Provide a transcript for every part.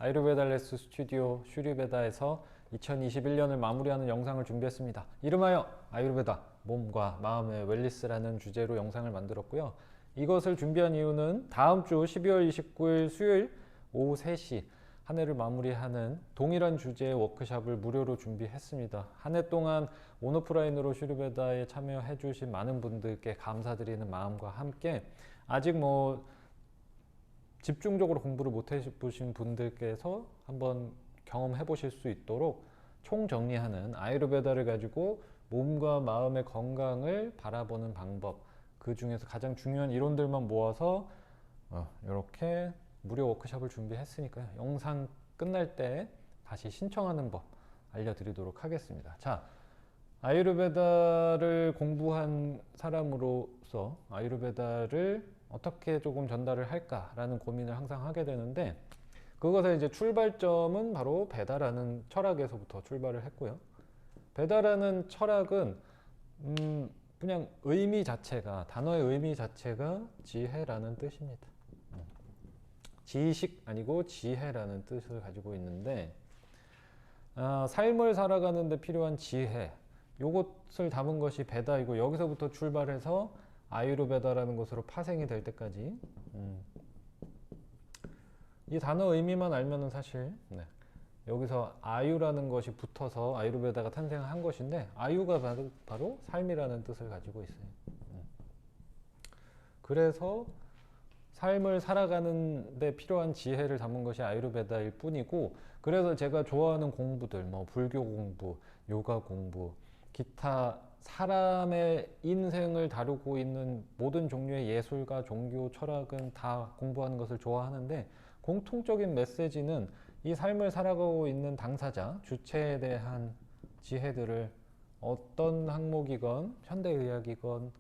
아유르베다 레스 스튜디오 슈리베다에서 2021년을 마무리하는 영상을 준비했습니다. 이름하여 아유르베다 몸과 마음의 웰리스라는 주제로 영상을 만들었고요. 이것을 준비한 이유는 다음 주 12월 29일 수요일 오후 3시 한 해를 마무리하는 동일한 주제의 워크숍을 무료로 준비했습니다. 한 해 동안 온오프라인으로 슈리베다에 참여해 주신 많은 분들께 감사드리는 마음과 함께 아직 집중적으로 공부를 못 해보신 분들께서 한번 경험해 보실 수 있도록 총정리하는 아유르베다를 가지고 몸과 마음의 건강을 바라보는 방법, 그 중에서 가장 중요한 이론들만 모아서 이렇게 무료 워크숍을 준비했으니까요. 영상 끝날 때 다시 신청하는 법 알려드리도록 하겠습니다. 자, 아유르베다를 공부한 사람으로서 아유르베다를 어떻게 조금 전달을 할까라는 고민을 항상 하게 되는데, 그것의 이제 출발점은 바로 베다라는 철학에서부터 출발을 했고요. 베다라는 철학은 그냥 의미 자체가, 단어의 의미 자체가 지혜라는 뜻입니다. 지식 아니고 지혜라는 뜻을 가지고 있는데, 삶을 살아가는 데 필요한 지혜, 요것을 담은 것이 베다이고, 여기서부터 출발해서 아유르베다라는 것으로 파생이 될 때까지 이 단어 의미만 알면은 사실 여기서 아유라는 것이 붙어서 아유르베다가 탄생한 것인데, 아유가 바로 삶이라는 뜻을 가지고 있어요. 그래서 삶을 살아가는 데 필요한 지혜를 담은 것이 아유르베다일 뿐이고, 그래서 제가 좋아하는 공부들, 불교 공부, 요가 공부, 기타 사람의 인생을 다루고 있는 모든 종류의 예술과 종교, 철학은 다 공부하는 것을 좋아하는데, 공통적인 메시지는 이 삶을 살아가고 있는 당사자, 주체에 대한 지혜들을 어떤 항목이건 현대의학이건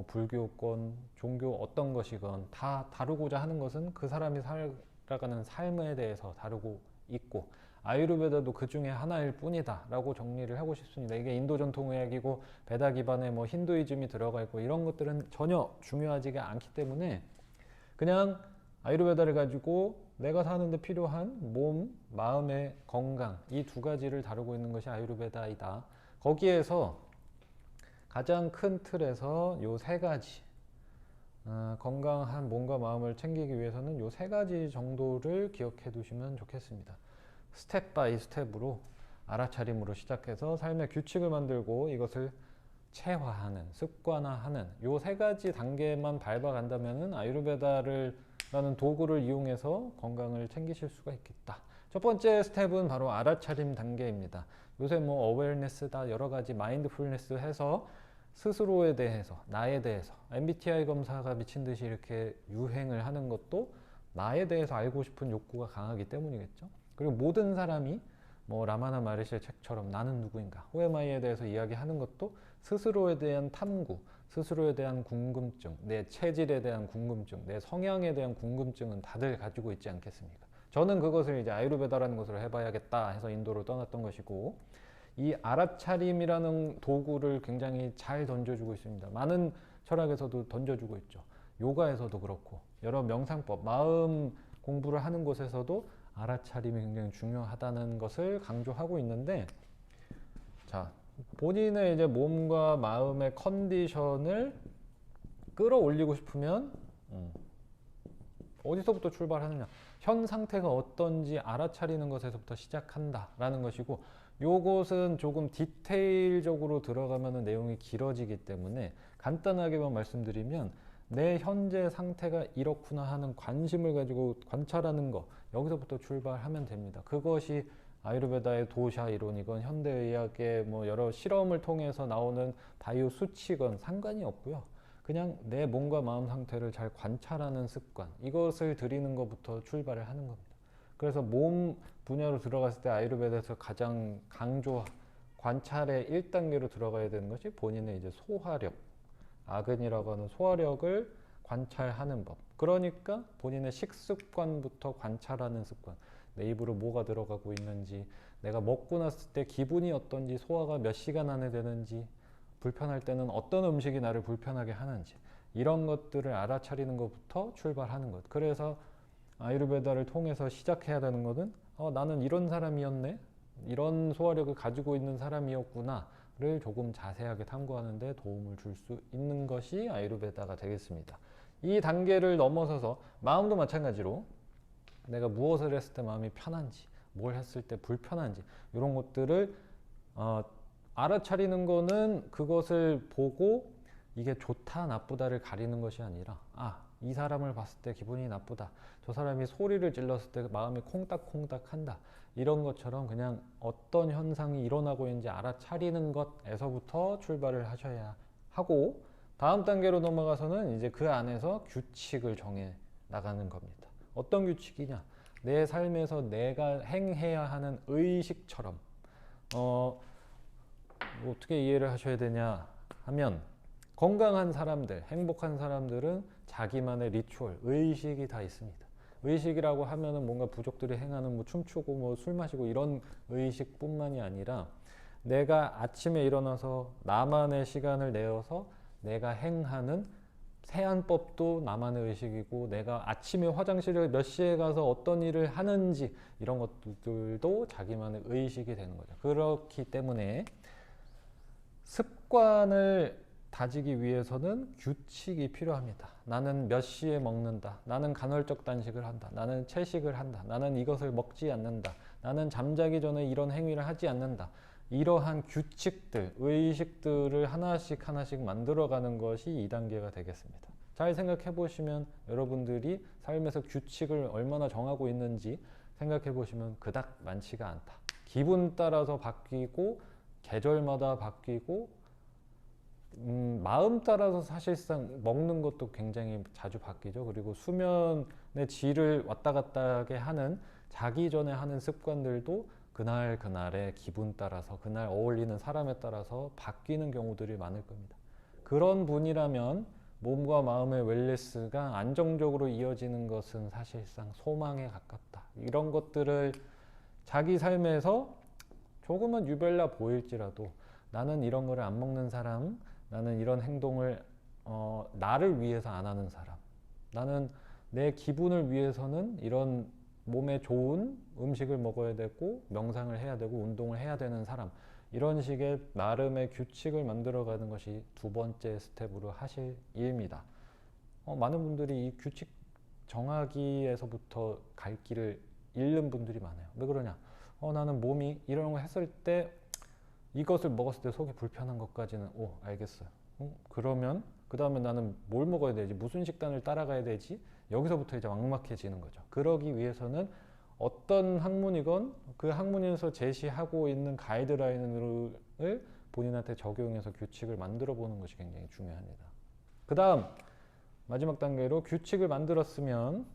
불교권, 종교 어떤 것이건 다 다루고자 하는 것은 그 사람이 살아가는 삶에 대해서 다루고 있고, 아유르베다도 그 중에 하나일 뿐이다 라고 정리를 하고 싶습니다. 이게 인도 전통의학이고 베다 기반의 힌두이즘이 들어가 있고 이런 것들은 전혀 중요하지가 않기 때문에, 그냥 아유르베다를 가지고 내가 사는데 필요한 몸, 마음의 건강, 이 두 가지를 다루고 있는 것이 아유르베다이다. 거기에서 가장 큰 틀에서 요 세 가지, 건강한 몸과 마음을 챙기기 위해서는 요 세 가지 정도를 기억해 두시면 좋겠습니다. 스텝 바이 스텝으로 알아차림으로 시작해서 삶의 규칙을 만들고 이것을 체화하는, 습관화하는 요 세 가지 단계만 밟아간다면은 아유르베다를 라는 도구를 이용해서 건강을 챙기실 수가 있겠다. 첫 번째 스텝은 바로 알아차림 단계입니다. 요새 어웨어네스다, 여러 가지 마인드풀니스 해서 스스로에 대해서, 나에 대해서, MBTI 검사가 미친 듯이 이렇게 유행을 하는 것도 나에 대해서 알고 싶은 욕구가 강하기 때문이겠죠. 그리고 모든 사람이 라마나 마르시의 책처럼 나는 누구인가, Who am I에 대해서 이야기하는 것도 스스로에 대한 탐구, 스스로에 대한 궁금증, 내 체질에 대한 궁금증, 내 성향에 대한 궁금증은 다들 가지고 있지 않겠습니까? 저는 그것을 이제 아유르베다라는 것으로 해봐야겠다 해서 인도로 떠났던 것이고, 이 알아차림이라는 도구를 굉장히 잘 던져주고 있습니다. 많은 철학에서도 던져주고 있죠. 요가에서도 그렇고 여러 명상법, 마음 공부를 하는 곳에서도 알아차림이 굉장히 중요하다는 것을 강조하고 있는데, 자, 본인의 이제 몸과 마음의 컨디션을 끌어올리고 싶으면 어디서부터 출발하느냐, 현 상태가 어떤지 알아차리는 것에서부터 시작한다라는 것이고, 요것은 조금 디테일적으로 들어가면 내용이 길어지기 때문에 간단하게만 말씀드리면, 내 현재 상태가 이렇구나 하는 관심을 가지고 관찰하는 거, 여기서부터 출발하면 됩니다. 그것이 아유르베다의 도샤 이론이건 현대의학의 여러 실험을 통해서 나오는 바이오 수치건 상관이 없고요. 그냥 내 몸과 마음 상태를 잘 관찰하는 습관, 이것을 들이는 것부터 출발을 하는 겁니다. 그래서 몸 분야로 들어갔을 때 아유르베다에서 가장 관찰의 1단계로 들어가야 되는 것이 본인의 이제 소화력, 아근이라고 하는 소화력을 관찰하는 법. 그러니까 본인의 식습관부터 관찰하는 습관. 내 입으로 뭐가 들어가고 있는지, 내가 먹고 났을 때 기분이 어떤지, 소화가 몇 시간 안에 되는지, 불편할 때는 어떤 음식이 나를 불편하게 하는지, 이런 것들을 알아차리는 것부터 출발하는 것. 그래서 아유르베다를 통해서 시작해야 되는 것은 나는 이런 사람이었네, 이런 소화력을 가지고 있는 사람이었구나를 조금 자세하게 탐구하는 데 도움을 줄 수 있는 것이 아유르베다가 되겠습니다. 이 단계를 넘어서서 마음도 마찬가지로 내가 무엇을 했을 때 마음이 편한지, 뭘 했을 때 불편한지, 이런 것들을 알아차리는 거는 그것을 보고 이게 좋다 나쁘다를 가리는 것이 아니라, 이 사람을 봤을 때 기분이 나쁘다, 저 사람이 소리를 질렀을 때 마음이 콩닥콩닥 한다, 이런 것처럼 그냥 어떤 현상이 일어나고 있는지 알아차리는 것에서부터 출발을 하셔야 하고, 다음 단계로 넘어가서는 이제 그 안에서 규칙을 정해 나가는 겁니다. 어떤 규칙이냐? 내 삶에서 내가 행해야 하는 의식처럼, 어떻게 이해를 하셔야 되냐 하면, 건강한 사람들, 행복한 사람들은 자기만의 리추얼, 의식이 다 있습니다. 의식이라고 하면은 뭔가 부족들이 행하는 뭐 춤추고 뭐 술 마시고 이런 의식뿐만이 아니라, 내가 아침에 일어나서 나만의 시간을 내어서 내가 행하는 세안법도 나만의 의식이고, 내가 아침에 화장실을 몇 시에 가서 어떤 일을 하는지 이런 것들도 자기만의 의식이 되는 거죠. 그렇기 때문에 습관을 다지기 위해서는 규칙이 필요합니다. 나는 몇 시에 먹는다, 나는 간헐적 단식을 한다, 나는 채식을 한다, 나는 이것을 먹지 않는다, 나는 잠자기 전에 이런 행위를 하지 않는다, 이러한 규칙들, 의식들을 하나씩 하나씩 만들어가는 것이 2단계가 되겠습니다. 잘 생각해 보시면 여러분들이 삶에서 규칙을 얼마나 정하고 있는지 생각해 보시면 그닥 많지가 않다. 기분 따라서 바뀌고, 계절마다 바뀌고, 마음 따라서 사실상 먹는 것도 굉장히 자주 바뀌죠. 그리고 수면의 질을 왔다 갔다 하게 하는, 자기 전에 하는 습관들도 그날 그날의 기분 따라서, 그날 어울리는 사람에 따라서 바뀌는 경우들이 많을 겁니다. 그런 분이라면 몸과 마음의 웰니스가 안정적으로 이어지는 것은 사실상 소망에 가깝다. 이런 것들을 자기 삶에서 조금은 유별나 보일지라도, 나는 이런 거를 안 먹는 사람, 나는 이런 행동을 나를 위해서 안 하는 사람, 나는 내 기분을 위해서는 이런 몸에 좋은 음식을 먹어야 되고, 명상을 해야 되고, 운동을 해야 되는 사람, 이런 식의 나름의 규칙을 만들어가는 것이 2번째 스텝으로 하실 일입니다. 많은 분들이 이 규칙 정하기에서부터 갈 길을 잃는 분들이 많아요. 왜 그러냐? 나는 몸이 이런 거 했을 때, 이것을 먹었을 때 속이 불편한 것까지는 알겠어요. 그러면 그 다음에 나는 뭘 먹어야 되지? 무슨 식단을 따라가야 되지? 여기서부터 이제 막막해지는 거죠. 그러기 위해서는 어떤 학문이건 그 학문에서 제시하고 있는 가이드라인을 본인한테 적용해서 규칙을 만들어 보는 것이 굉장히 중요합니다. 그 다음 마지막 단계로, 규칙을 만들었으면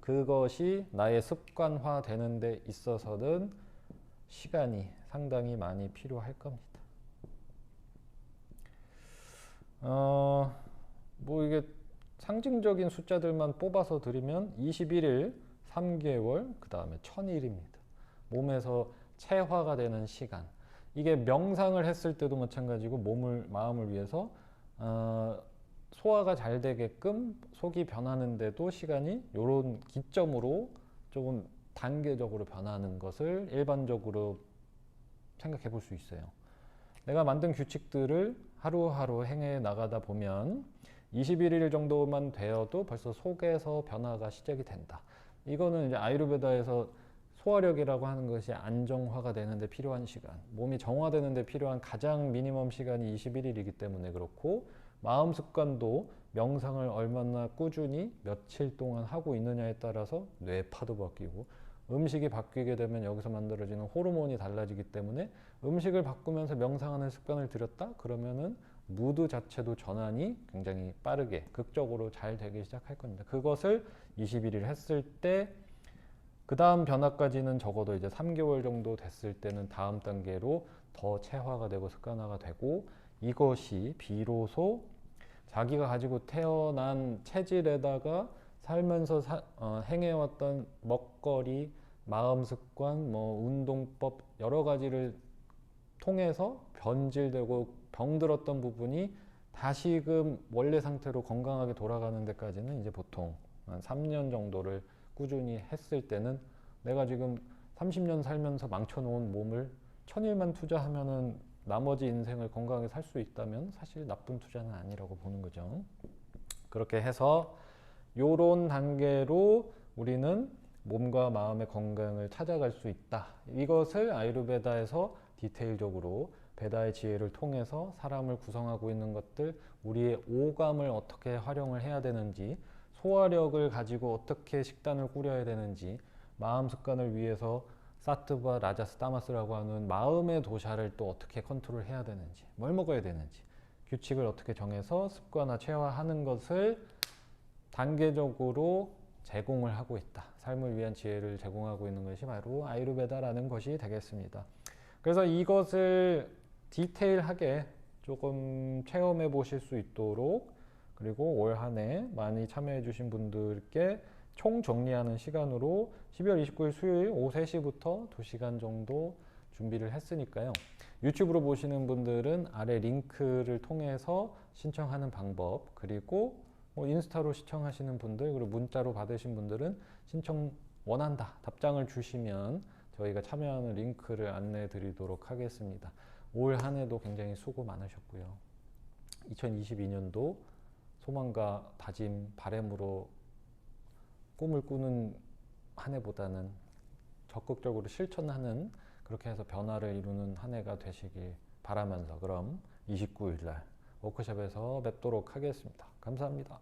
그것이 나의 습관화 되는 데 있어서는 시간이 상당히 많이 필요할 겁니다. 뭐 이게 상징적인 숫자들만 뽑아서 드리면 21일, 3개월, 그 다음에 1000일입니다. 몸에서 체화가 되는 시간. 이게 명상을 했을 때도 마찬가지고, 마음을 위해서 소화가 잘 되게끔 속이 변하는데도 시간이 이런 기점으로 조금 단계적으로 변하는 것을 일반적으로 생각해 볼 수 있어요. 내가 만든 규칙들을 하루하루 행해 나가다 보면 21일 정도만 되어도 벌써 속에서 변화가 시작이 된다. 이거는 이제 아유르베다에서 소화력이라고 하는 것이 안정화가 되는데 필요한 시간, 몸이 정화되는데 필요한 가장 미니멈 시간이 21일이기 때문에 그렇고, 마음 습관도 명상을 얼마나 꾸준히 며칠 동안 하고 있느냐에 따라서 뇌파도 바뀌고, 음식이 바뀌게 되면 여기서 만들어지는 호르몬이 달라지기 때문에, 음식을 바꾸면서 명상하는 습관을 들였다? 그러면은 무드 자체도 전환이 굉장히 빠르게, 극적으로 잘 되기 시작할 겁니다. 그것을 21일 했을 때, 그 다음 변화까지는 적어도 이제 3개월 정도 됐을 때는 다음 단계로 더 체화가 되고 습관화가 되고, 이것이 비로소 자기가 가지고 태어난 체질에다가 살면서 행해왔던 먹거리, 마음 습관, 운동법 여러 가지를 통해서 변질되고 병들었던 부분이 다시금 원래 상태로 건강하게 돌아가는 데까지는 이제 보통 한 3년 정도를 꾸준히 했을 때는 내가 지금 30년 살면서 망쳐놓은 몸을 1000일만 투자하면은 나머지 인생을 건강하게 살 수 있다면 사실 나쁜 투자는 아니라고 보는 거죠. 그렇게 해서 요런 단계로 우리는 몸과 마음의 건강을 찾아갈 수 있다. 이것을 아유르베다에서 디테일적으로 베다의 지혜를 통해서 사람을 구성하고 있는 것들, 우리의 오감을 어떻게 활용을 해야 되는지, 소화력을 가지고 어떻게 식단을 꾸려야 되는지, 마음 습관을 위해서 사트바, 라자스, 타마스라고 하는 마음의 도샤를 또 어떻게 컨트롤 해야 되는지, 뭘 먹어야 되는지, 규칙을 어떻게 정해서 습관화체화하는 것을 단계적으로 제공을 하고 있다. 삶을 위한 지혜를 제공하고 있는 것이 바로 아유르베다라는 것이 되겠습니다. 그래서 이것을 디테일하게 조금 체험해 보실 수 있도록, 그리고 올 한 해 많이 참여해 주신 분들께 총 정리하는 시간으로 12월 29일 수요일 오후 3시부터 2시간 정도 준비를 했으니까요. 유튜브로 보시는 분들은 아래 링크를 통해서 신청하는 방법, 그리고 인스타로 시청하시는 분들, 그리고 문자로 받으신 분들은 신청 원한다 답장을 주시면 저희가 참여하는 링크를 안내해 드리도록 하겠습니다. 올 한 해도 굉장히 수고 많으셨고요. 2022년도 소망과 다짐, 바람으로 꿈을 꾸는 한 해보다는 적극적으로 실천하는, 그렇게 해서 변화를 이루는 한 해가 되시길 바라면서, 그럼 29일 날 워크숍에서 뵙도록 하겠습니다. 감사합니다.